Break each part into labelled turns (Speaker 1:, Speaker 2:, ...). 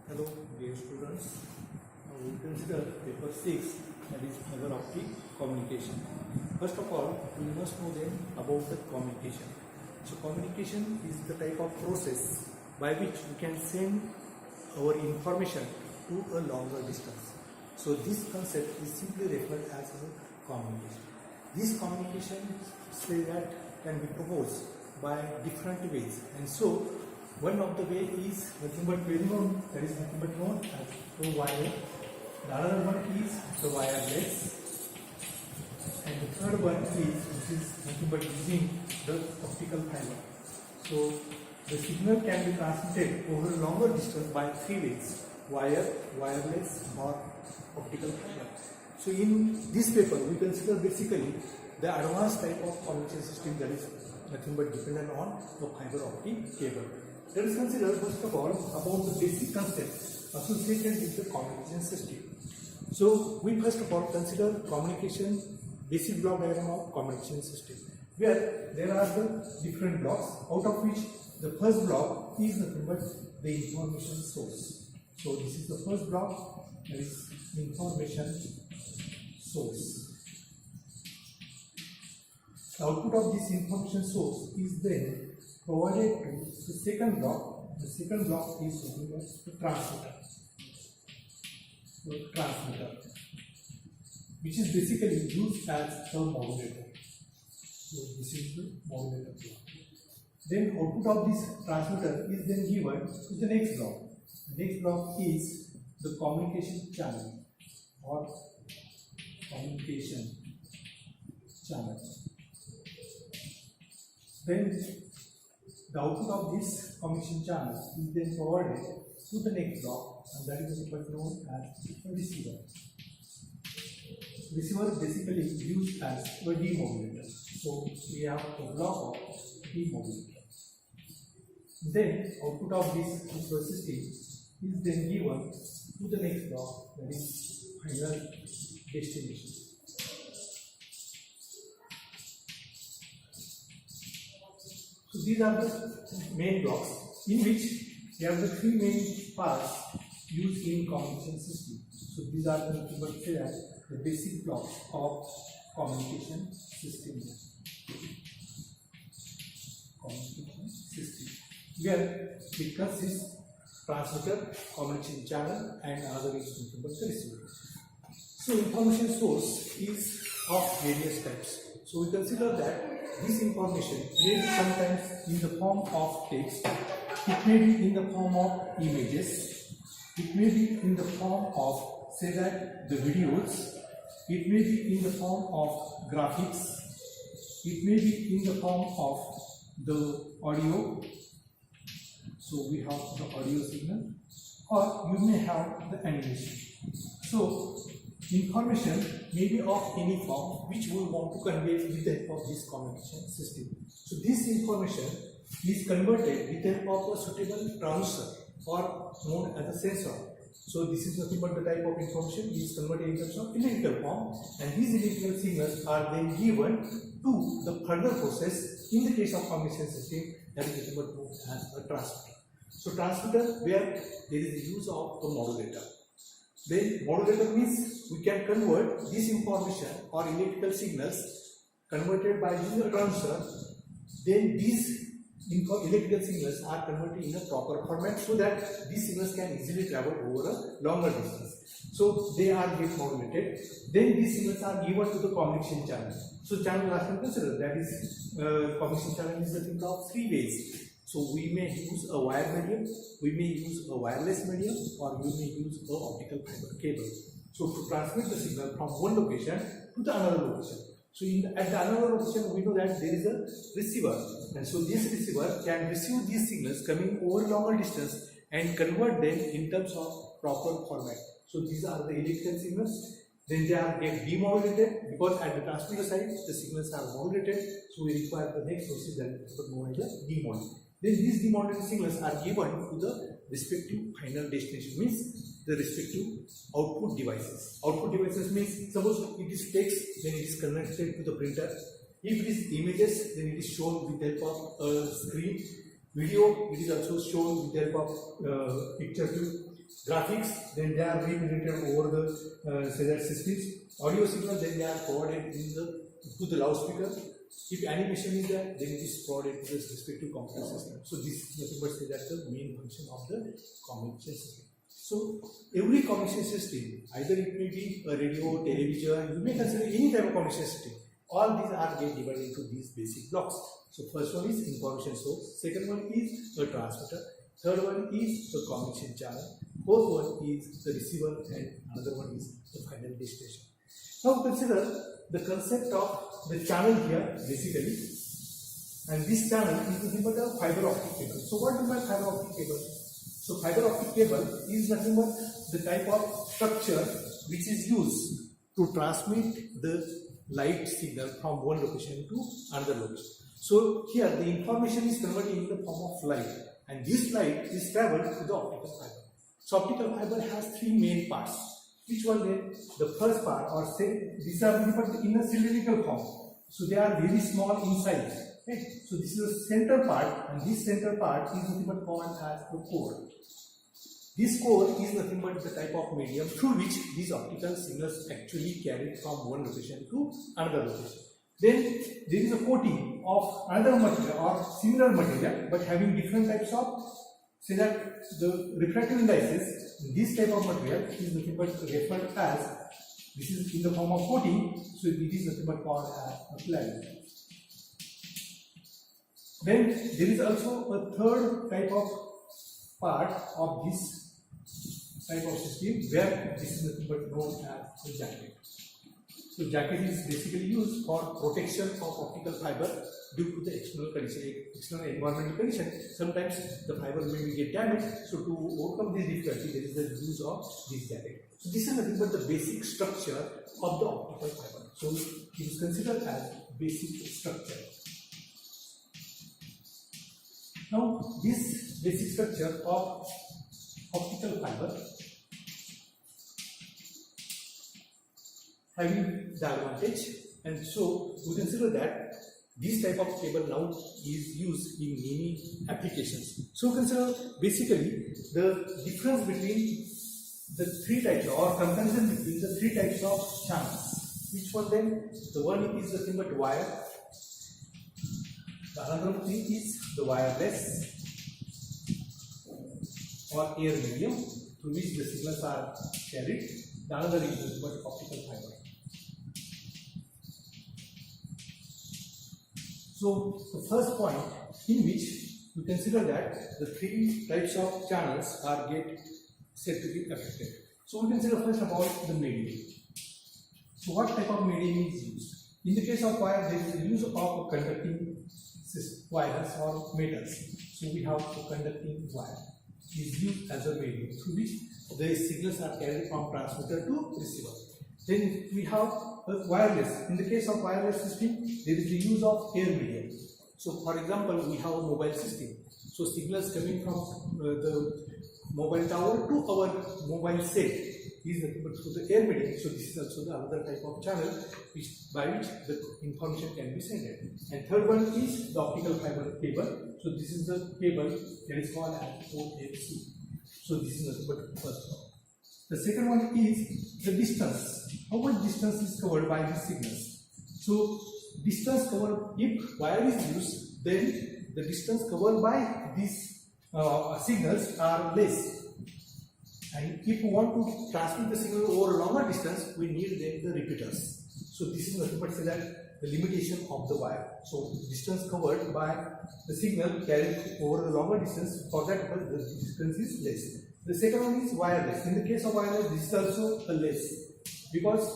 Speaker 1: Hello, dear students. Now we consider paper 6, that is fiber optic communication. First of all, we must know then about the communication. So communication is the type of process by which we can send our information to a longer distance. So this concept is simply referred as a communication. This communication say that can be proposed by different ways, and so one of the way is nothing but well known, that is nothing but known as the wire. The other one is the wireless, and the third one is which is nothing but using the optical fiber. So the signal can be transmitted over a longer distance by three ways: wire, wireless, or optical fiber. So in this paper we consider basically the advanced type of communication system, that is nothing but dependent on the fiber optic cable. Let us consider first of all about the basic concepts associated with the communication system. So we first of all consider communication basic block diagram of communication system, where there are the different blocks, out of which the first block is nothing but the information source. So this is the first block, that is information source. The output of this information source is then provided to the second block. The second block is nothing but the transmitter. The transmitter, which is basically used as the modulator. So this is the modulator block. Then output of this transmitter is then given to the next block. The next block is the communication channel or communication channel. Then the output of this communication channel is then provided to the next block, and that is known as a receiver. Receiver is basically used as a demodulator. So we have a block of demodulator. Then output of this receiver system is then given to the next block, that is final destination. So these are the main blocks in which we have the three main parts used in communication system. So these are the basic blocks of communication system. Communication system, where it consists transmitter, communication channel, and another is nothing but the receiver. So information source is of various types. So we consider that this information may be sometimes in the form of text, it may be in the form of images, it may be in the form of, say that, the videos, it may be in the form of graphics, it may be in the form of the audio. So we have the audio signal, or you may have the animation. So information may be of any form which we want to convey with the help of this communication system. So this information is converted with the help of a suitable transducer, or known as a sensor. So this is nothing but the type of information which is converted in terms of electrical form, and these electrical signals are then given to the further process in the case of communication system, that is nothing but known as a transmitter. So transmitter, where there is the use of the modulator. Then modulator means we can convert this information or electrical signals converted by using a transducer. Then these electrical signals are converted in a proper format so that these signals can easily travel over a longer distance. So they are get modulated. Then these signals are given to the communication channel. So channel last time consider, that is communication channel is the thing of three ways. So we may use a wire medium, we may use a wireless medium, or we may use an optical fiber cable. So to transmit the signal from one location to the another location. So at the another location, we know that there is a receiver, and so this receiver can receive these signals coming over a longer distance and convert them in terms of proper format. So these are the electrical signals. Then they are get demodulated, because at the transmitter side the signals are modulated. So we require the next process that is known as the demodulator. Then these demodulated signals are given to the respective final destination, means the respective output devices. Output devices means, suppose it is text, then it is connected to the printer. If it is images, then it is shown with the help of a screen. Video, it is also shown with the help of picture to graphics. Then they are represented over the cellular systems. Audio signal, then they are forwarded to the loudspeaker. If animation is there, then it is forwarded to the respective computer system. So this is nothing but say that the main function of the communication system. So every communication system, either it may be a radio, television, you may consider any type of communication system. All these are get divided into these basic blocks. So first one is information source, second one is a transmitter, third one is the communication channel, fourth one is the receiver, and another one is the final destination. Now consider the concept of the channel here basically, and this channel is nothing but a fiber optic cable. So what do you mean fiber optic cable? So fiber optic cable is nothing but the type of structure which is used to transmit the light signal from one location to another location. So here the information is converted in the form of light, and this light is traveled to the optical fiber. So optical fiber has three main parts. Which one then? The first part, or say these are in a cylindrical form. So they are very small in size. Right? So this is the center part, and this center part is nothing but called as the core. This core is nothing but the type of medium through which these optical signals actually carried from one location to another location. Then there is a coating of another material or similar material but having different types of, say that the refractive indices, this type of material is nothing but referred as, this is in the form of coating, so it is nothing but called as a clad. Then there is also a third type of part of this type of system where this is nothing but known as a jacket. So jacket is basically used for protection of optical fiber due to the external condition, external environmental condition. Sometimes the fiber may get damaged. So to overcome this difficulty, there is the use of this jacket. So this is nothing but the basic structure of the optical fiber. So it is considered as basic structure. Now this basic structure of optical fiber having the advantage, and so we consider that this type of cable now is used in many applications. So consider basically the difference between the three types or comparison between the three types of channels. Which one then? The one is nothing but wire. The another thing is the wireless or air medium through which the signals are carried. The another is nothing but optical fiber. So the first point in which we consider that the three types of channels are said to be affected. So we consider first about the medium. So what type of medium is used? In the case of wire, there is a use of conducting wires or metals. So we have a conducting wire is used as a medium through which the signals are carried from transmitter to receiver. Then we have wireless. In the case of wireless system, there is the use of air medium. So for example, we have a mobile system. So signals coming from the mobile tower to our mobile set is nothing but through the air medium. So this is also the other type of channel by which the information can be sent. And third one is the optical fiber cable. So this is the cable that is called as OFC. So this is nothing but the first one. The second one is the distance. How much distance is covered by these signals? So distance covered, if wire is used, then the distance covered by these signals are less. And if we want to transmit the signal over a longer distance, we need then the repeaters. So this is nothing but say that the limitation of the wire. So distance covered by the signal carried over a longer distance, for that the distance is less. The second one is wireless. In the case of wireless, this is also a less, because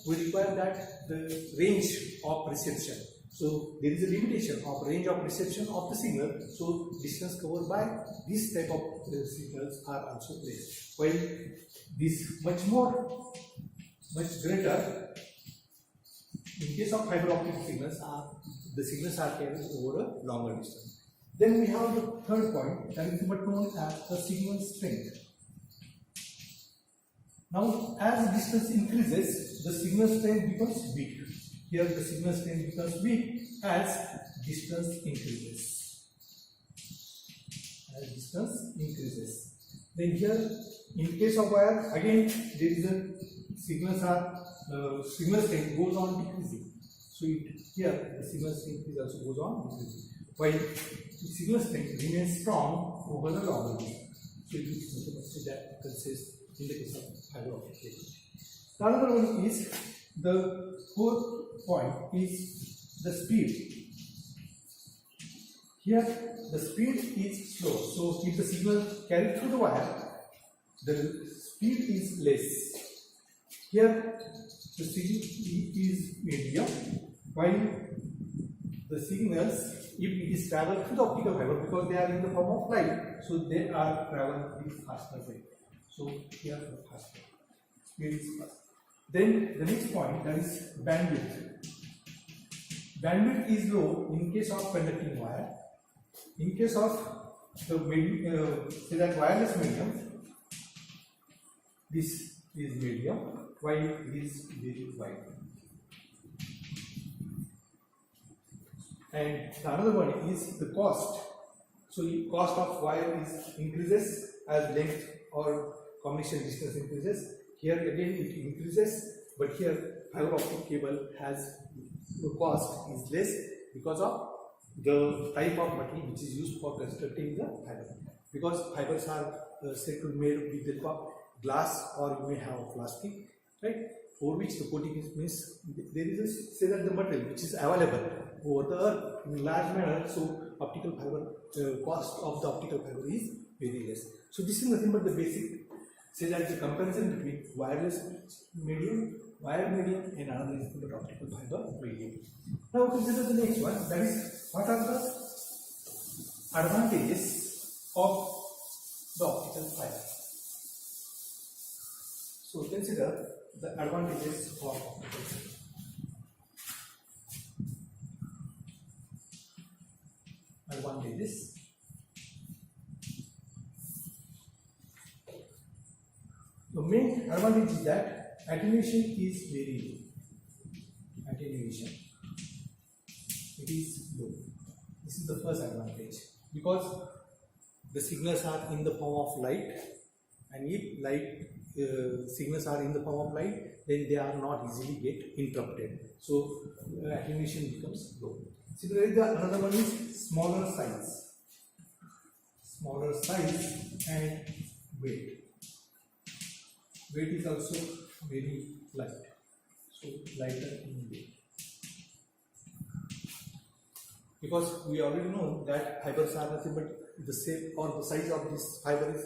Speaker 1: we require that the range of reception. So there is a limitation of range of reception of the signal. So distance covered by this type of signals are also less. While this much greater in case of fiber optic signals, the signals are carried over a longer distance. Then we have the third point, that is known as the signal strength. Now, as distance increases, the signal strength becomes weak. Here, the signal strength becomes weak as distance increases. as distance increases. Then here, in case of wire, again there is a signal strength goes on decreasing. So here the signal strength is also goes on decreasing, while the signal strength remains strong over the longer way. So it is that consists in the case of fiber optic cable. The other one is the fourth point is the speed. Here the speed is slow. So if the signal carried through the wire, the speed is less. Here the signal is medium, while the signals, if it is traveled through the optical fiber, because they are in the form of light, so they are traveling with faster rate. So here the faster speed is fast. Then the next point, that is bandwidth. Bandwidth is low in case of conducting wire. In case of the say that wireless medium, this is medium, while it is very wide. And the another one is the cost. So the cost of wire is increases as length or communication distance increases. Here again it increases, but here fiber optic cable has the cost is less because of the type of material which is used for constructing the fiber. Because fibers are said to be made with the glass, or you may have plastic, right? For which the coating is means there is a say that the material which is available over the earth in large manner. So optical fiber cost of the optical fiber is very less. So this is nothing but the basic. Say that the comparison between wireless medium, wire medium, and another is the optical fiber medium. Now consider the next one, that is what are the advantages of the optical fiber. So consider the advantages of optical fiber. Advantages. The main advantage is that attenuation is very low. Attenuation, it is low. This is the first advantage, because the signals are in the form of light, and if light signals are in the form of light, then they are not easily get interrupted. So attenuation becomes low. Similarly, the another one is smaller size. Smaller size and weight. Weight is also very light, so lighter in weight. Because we already know that fibers are nothing but the shape or the size of this fiber is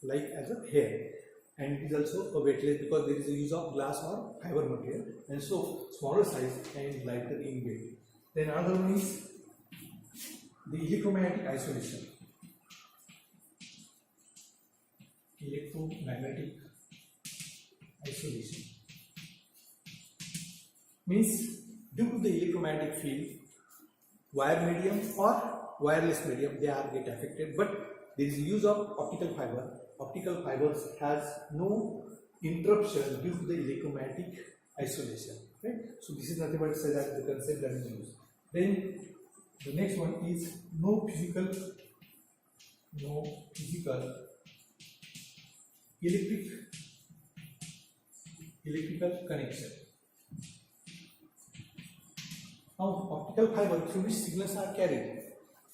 Speaker 1: like as a hair, and it is also a weightless because there is a use of glass or fiber material, and so smaller size and lighter in weight. Then another one is the electromagnetic isolation. Electromagnetic isolation means due to the electromagnetic field, wire medium or wireless medium, they are get affected, but there is use of optical fiber. Optical fibers has no interruption due to the electromagnetic isolation, right? So this is nothing but say that the concept that is used. Then the next one is no physical electrical connection. Now optical fiber through which signals are carried,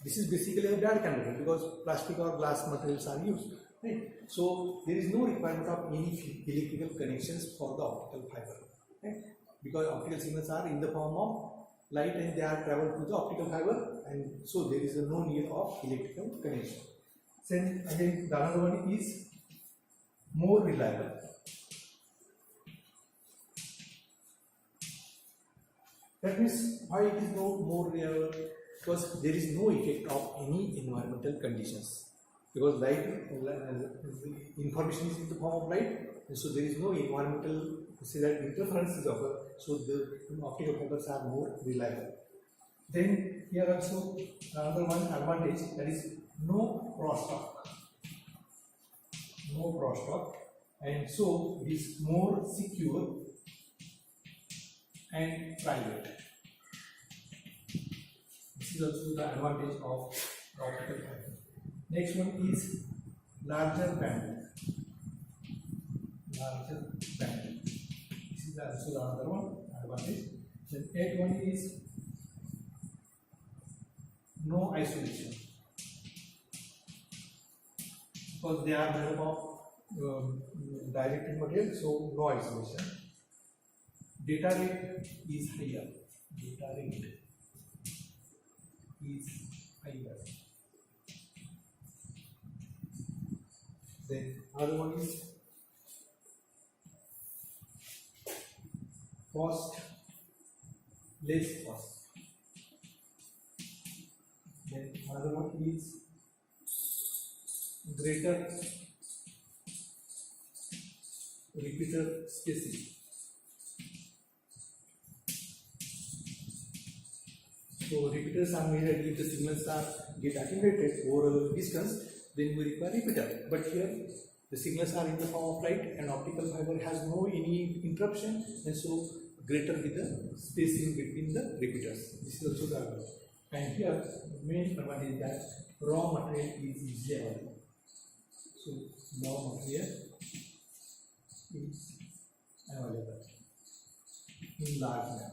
Speaker 1: this is basically a direct conductor because plastic or glass materials are used, right? So there is no requirement of any electrical connections for the optical fiber, right? Because optical signals are in the form of light and they are traveled through the optical fiber, and so there is no need of electrical connection. Then again the another one is more reliable. That means why it is more reliable? Because there is no effect of any environmental conditions. Because light information is in the form of light, and so there is no environmental interference is occurred. So the optical fibers are more reliable. Then here also another one advantage, that is no crosstalk. No crosstalk, and so it is more secure and private. This is also the advantage of the optical fiber. Next one is larger bandwidth. Larger bandwidth. This is also the other one advantage. Then eighth one is no isolation, because they are made of dielectric material, so no isolation. Data rate is higher. Data rate is higher. Then other one is cost, less cost. Then another one is greater repeater spacing. So repeaters are made if the signals are get accumulated over a distance, then we require repeater. But here the signals are in the form of light and optical fiber has no any interruption, and so greater with the spacing between the repeaters. This is also the advantage. And here the main advantage is that raw material is easily available. So raw material is available in large manner.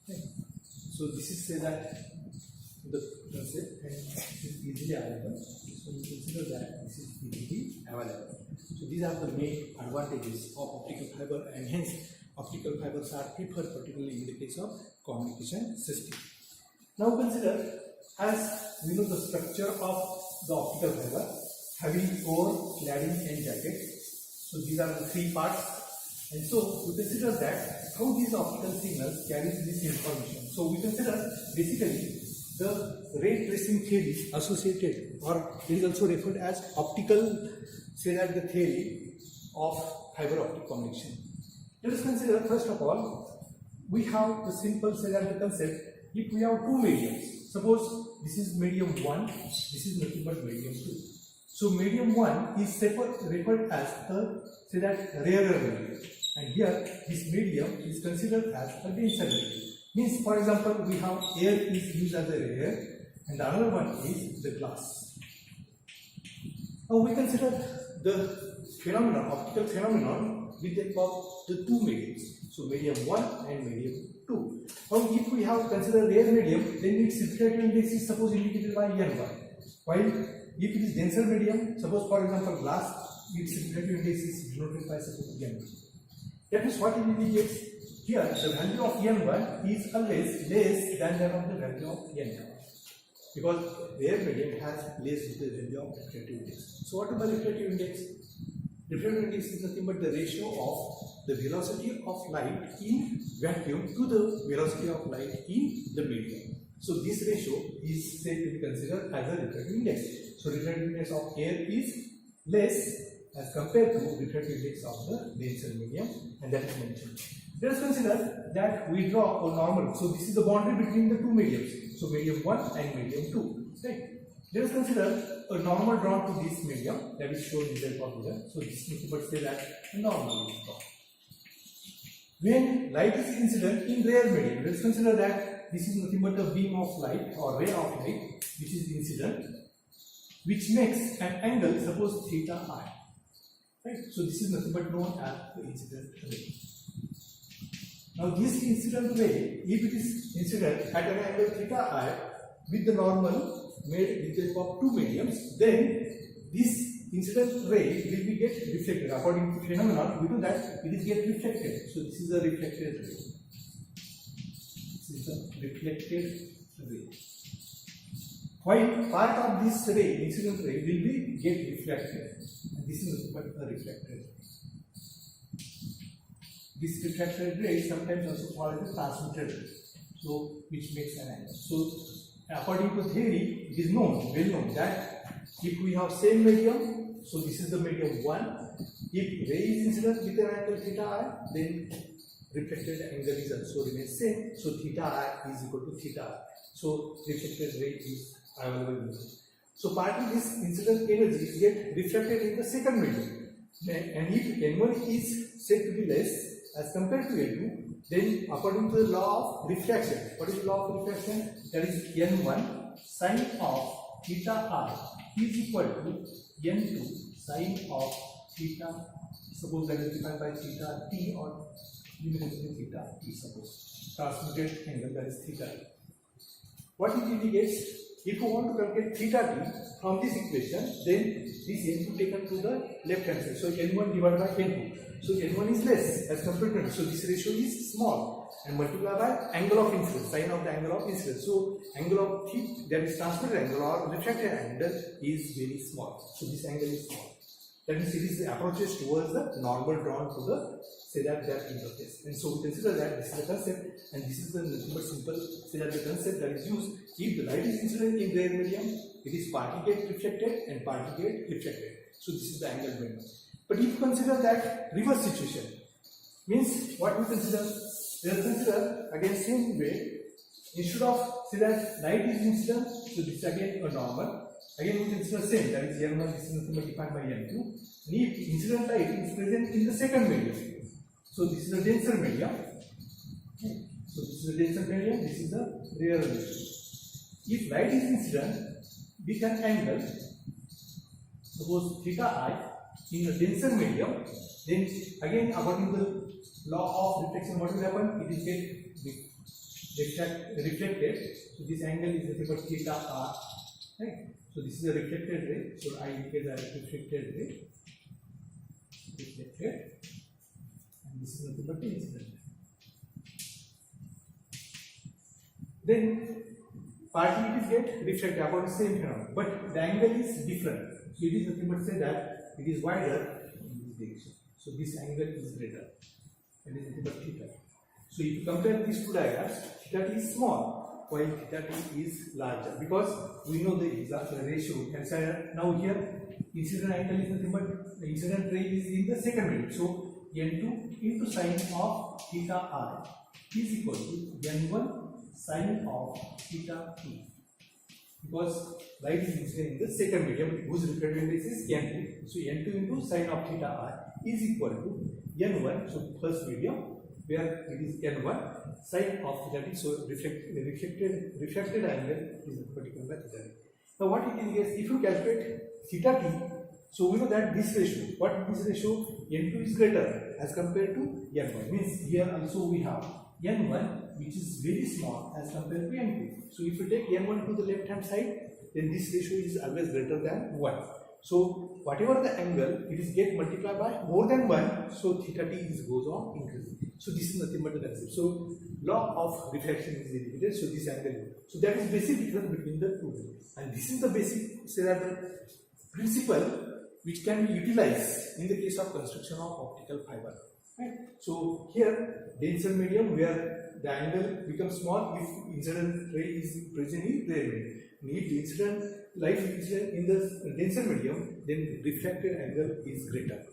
Speaker 1: Okay. So this is say that the concept and it is easily available. So we consider that this is easily available. So these are the main advantages of optical fiber, and hence optical fibers are preferred particularly in the case of communication system. Now consider, as we know the structure of the optical fiber having core, cladding and jacket. So these are the three parts, and so we consider that how these optical signals carry this information. So we consider basically the ray tracing theory associated, or it is also referred as optical, say that the theory of fiber optic communication. Let us consider first of all, we have the simple say that the concept, if we have two mediums, suppose this is medium 1, this is nothing but medium 2. So medium 1 is referred as a say that rarer medium, and here this medium is considered as a denser medium. Means, for example, we have air is used as a rare, and the other one is the glass. Now we consider the phenomenon, optical phenomenon, with the help of the two mediums. So medium 1 and medium 2. Now if we have considered rare medium, then its refractive index is suppose indicated by N1. While if it is denser medium, suppose for example glass, its refractive index is denoted by suppose N2. That is what it indicates. Here the value of N1 is always less than that of the value of N2, because rare medium has less the value of refractive index. So what is the refractive index? Refractive index is nothing but the ratio of the velocity of light in vacuum to the velocity of light in the medium. So this ratio is said to be considered as a refractive index. So refractive index of air is less as compared to refractive index of the denser medium, and that is mentioned. Let us consider that we draw a normal. So this is the boundary between the two mediums. So medium 1 and medium 2. Right? Let us consider a normal drawn to this medium that is shown in the formula. So this means but say that normal is drawn. When light is incident in rare medium, let us consider that this is nothing but a beam of light or ray of light which is incident, which makes an angle suppose theta I. Right? So this is nothing but known as the incident ray. Now this incident ray, if it is incident at an angle theta I with the normal made with the help of two mediums, then this incident ray will be get reflected. According to phenomenon, we know that it is get reflected. So this is a reflected ray. This is a reflected ray. While part of this ray, incident ray, will be get reflected. And this is but a reflected ray. This refracted ray is sometimes also called as a transmitted ray, so which makes an angle. So according to theory, it is known, well known, that if we have same medium, so this is the medium 1, if ray is incident with an angle theta I, then reflected angle is also remains same, so theta I is equal to theta I. So reflected ray is available. So partly this incident energy get reflected in the second medium, and if N1 is said to be less as compared to N2, then according to the law of refraction, what is the law of refraction? That is N1 sine of theta I is equal to n2 sine of theta. Suppose that is defined by theta t or limited theta t. Suppose transmitted angle, that is theta. What it indicates? If you want to calculate theta t from this equation, then this n2 taken to the left hand side. So n1 divided by n2. So n1 is less as compared to n2. So this ratio is small and multiplied by angle of incidence, sine of the angle of incidence. So angle of theta, that is transmitted angle or refracted angle, is very small. So this angle is small. That means it is the approaches towards the normal drawn to the that interface. And so we consider that this is the concept, and this is the simple the concept that is used. If the light is incident in rare medium, it is partly get reflected and partly get reflected. So this is the angle bend. But if you consider that reverse situation, means what we consider? We will consider again same way. Instead of say that light is incident, so this is again a normal. Again we consider same, that is n1, this is nothing but defined by n2. And if incident light is present in the second medium, so this is a denser medium. Okay. So this is a denser medium, this is a rare medium. If light is incident with an angle, suppose theta I in a denser medium, then again according to the law of reflection, what will happen? It is get reflected. So this angle is nothing but theta r. Right? So this is a reflected ray. So I indicate as reflected ray. Reflected. And this is nothing but the incident. Then partly it is get reflected according to the same phenomenon, but the angle is different. So it is nothing but say that it is wider in this direction. So this angle is greater. That is nothing but theta. So if you compare these two diagrams, theta t is small while theta t is larger, because we know the exact ratio. And now here incident angle is nothing but the incident ray is in the second medium. So n2 into sine of theta I is equal to n1 sine of theta t, because light is incident in the second medium whose refractive index is n2. So n2 into sine of theta I is equal to n1, so first medium where it is n1 sine of theta t. So reflected angle is particular by theta t. Now what it indicates, if you calculate theta t, so we know that this ratio, what this ratio, n2 is greater as compared to n1. Means here also we have n1 which is very small as compared to n2. So if you take n1 to the left hand side, then this ratio is always greater than 1. So whatever the angle, it is get multiplied by more than 1. So theta t is goes on increasing. So this is nothing but the concept. So law of reflection is indicated. So this angle. So that is basic difference between the two. And this is the basic, say that the principle which can be utilized in the case of construction of optical fiber. Right? So here denser medium where the angle becomes small if incident ray is present in rare medium. If the incident light is in the denser medium, then refracted angle is greater.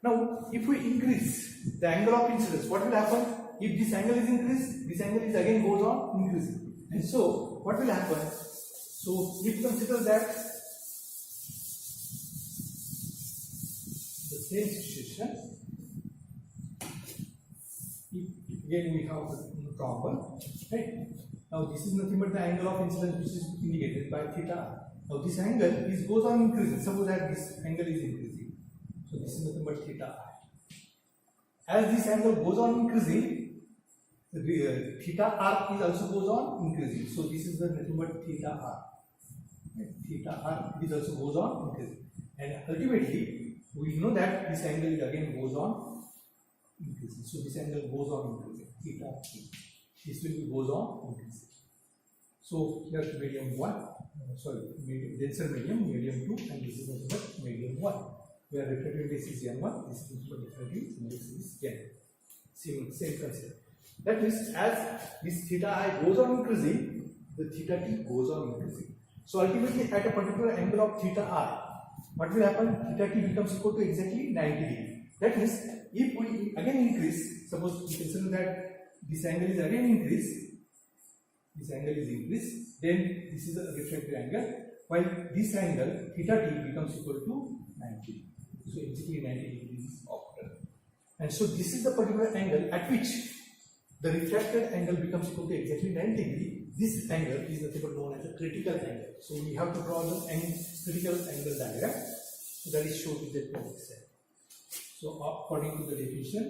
Speaker 1: Now if we increase the angle of incidence, what will happen? If this angle is increased, this angle is again goes on increasing. And so what will happen? So if you consider that the same situation, again we have the problem, right? Now this is nothing but the angle of incidence which is indicated by theta. Now this angle is goes on increasing. Suppose that this angle is increasing. So this is nothing but theta I. As this angle goes on increasing, the theta r is also goes on increasing. So this is the nothing but theta r. Right? Theta r is also goes on increasing. And ultimately we know that this angle is again goes on increasing. So this angle goes on increasing. Theta t. This will goes on increasing. So here medium 1, denser medium, medium 2, and this is nothing but medium 1. Where refractive index is n1, this is refractive index is n. Same concept. That means as this theta I goes on increasing, the theta t goes on increasing. So ultimately at a particular angle of theta I, what will happen? Theta t becomes equal to exactly 90 degrees. That means if we again increase, suppose we consider that this angle is again increased, this angle is increased, then this is a refractive angle, while this angle theta t becomes equal to 90. So exactly 90 degrees opposite. And so this is the particular angle at which the refracted angle becomes equal to exactly 90 degrees, this angle is nothing but known as a critical angle. So we have to draw the critical angle diagram. So that is shown in the picture. So according to the definition,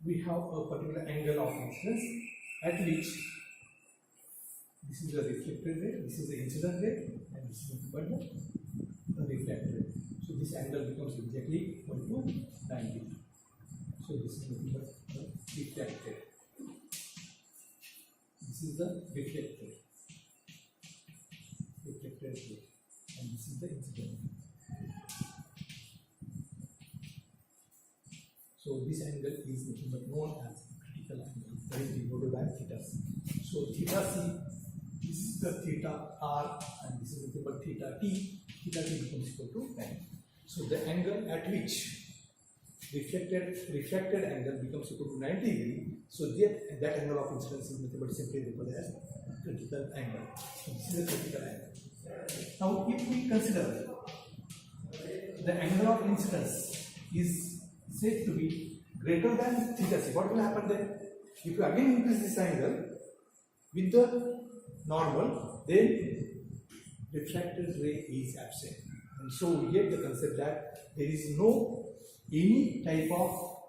Speaker 1: we have a particular angle of incidence at which this is the reflected ray, this is the incident ray, and this is the reflected ray. So this angle becomes exactly equal to 90. So this is the reflected. This is the reflected ray, and this is the incident. So this angle is nothing but known as critical angle, that is denoted by theta c. So theta c, this is the theta r, and this is nothing but theta t. Theta t becomes equal to 9. So the angle at which reflected angle becomes equal to 90 degree. So that angle of incidence is nothing but simply referred as critical angle. So this is the critical angle. Now if we consider the angle of incidence is said to be greater than theta c, what will happen then? If you again increase this angle with the normal, then refracted ray is absent, and so we get the concept that there is no any type of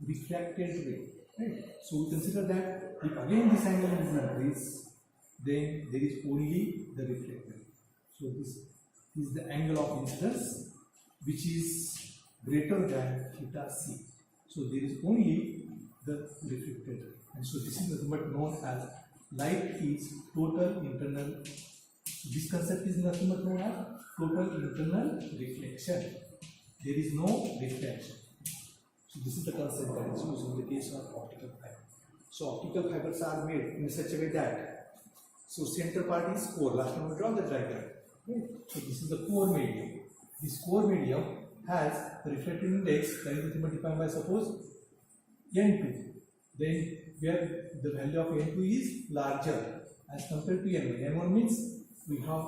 Speaker 1: refracted ray, right? So we consider that if again this angle is increased, then there is only the reflected. So this is the angle of incidence which is greater than theta c. So there is only the reflected, and so this is nothing but known as light is total internal. This concept is nothing but known as total internal reflection. There is no reflection. So this is the concept that is used in the case of optical fiber. So optical fibers are made in such a way that, so center part is core. Last time we draw the diagram. Okay. So this is the core medium. This core medium has the refractive index that is nothing but defined by, suppose, n2. Then where the value of n2 is larger as compared to n1. n1 means we have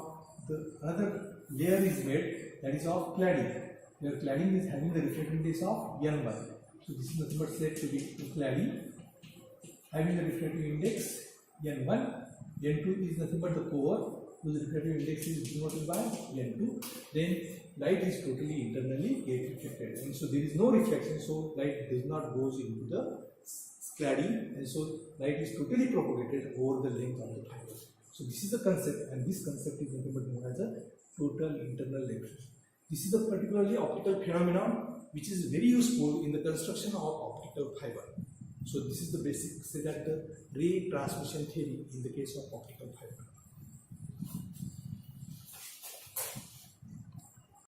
Speaker 1: another layer is made, that is of cladding. Where cladding is having the refractive index of n1. So this is nothing but said to be cladding having the refractive index n1. n2 is nothing but the core whose refractive index is denoted by n2. Then light is totally internally get reflected, and so there is no reflection. So light does not goes into the cladding, and so light is totally propagated over the length of the fiber. So this is the concept, and this concept is nothing but known as a total internal reflection. This is a particularly optical phenomenon which is very useful in the construction of optical fiber. So this is the basic, say that the ray transmission theory in the case of optical fiber.